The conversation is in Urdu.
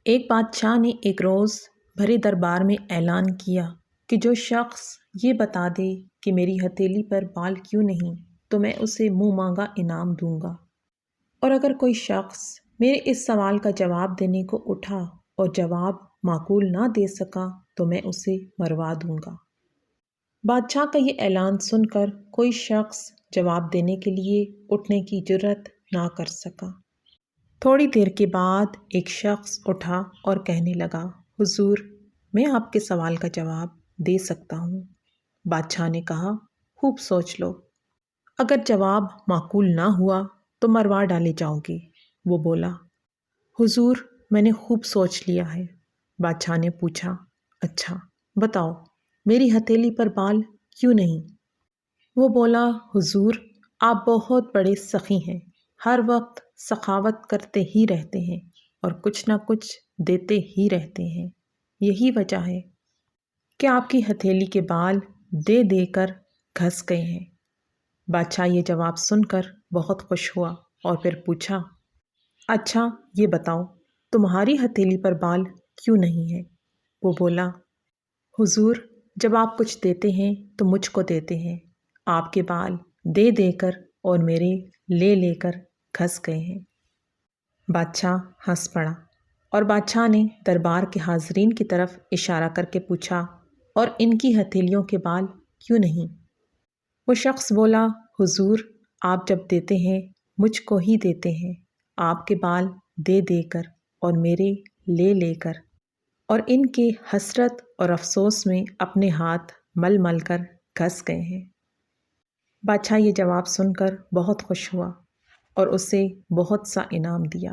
ایک بادشاہ نے ایک روز بھرے دربار میں اعلان کیا کہ جو شخص یہ بتا دے کہ میری ہتھیلی پر بال کیوں نہیں تو میں اسے منہ مانگا انعام دوں گا، اور اگر کوئی شخص میرے اس سوال کا جواب دینے کو اٹھا اور جواب معقول نہ دے سکا تو میں اسے مروا دوں گا۔ بادشاہ کا یہ اعلان سن کر کوئی شخص جواب دینے کے لیے اٹھنے کی جرات نہ کر سکا۔ تھوڑی دیر کے بعد ایک شخص اٹھا اور کہنے لگا، حضور، میں آپ کے سوال کا جواب دے سکتا ہوں۔ بادشاہ نے کہا، خوب سوچ لو، اگر جواب معقول نہ ہوا تو مروا ڈالے جاؤ گے۔ وہ بولا، حضور، میں نے خوب سوچ لیا ہے۔ بادشاہ نے پوچھا، اچھا بتاؤ، میری ہتھیلی پر بال کیوں نہیں؟ وہ بولا، حضور، آپ بہت بڑے سخی ہیں، ہر وقت سخاوت کرتے ہی رہتے ہیں اور کچھ نہ کچھ دیتے ہی رہتے ہیں، یہی وجہ ہے کہ آپ کی ہتھیلی کے بال دے دے کر گھس گئے ہیں۔ بادشاہ یہ جواب سن کر بہت خوش ہوا اور پھر پوچھا، اچھا یہ بتاؤ، تمہاری ہتھیلی پر بال کیوں نہیں ہے؟ وہ بولا، حضور، جب آپ کچھ دیتے ہیں تو مجھ کو دیتے ہیں، آپ کے بال دے دے کر اور میرے لے لے کر گھس گئے ہیں۔ بادشاہ ہنس پڑا اور بادشاہ نے دربار کے حاضرین کی طرف اشارہ کر کے پوچھا، اور ان کی ہتھیلیوں کے بال کیوں نہیں؟ وہ شخص بولا، حضور، آپ جب دیتے ہیں مجھ کو ہی دیتے ہیں، آپ کے بال دے دے کر اور میرے لے لے کر، اور ان کے حسرت اور افسوس میں اپنے ہاتھ مل مل کر گھس گئے ہیں۔ بادشاہ یہ جواب سن کر بہت خوش ہوا اور اسے بہت سا انعام دیا۔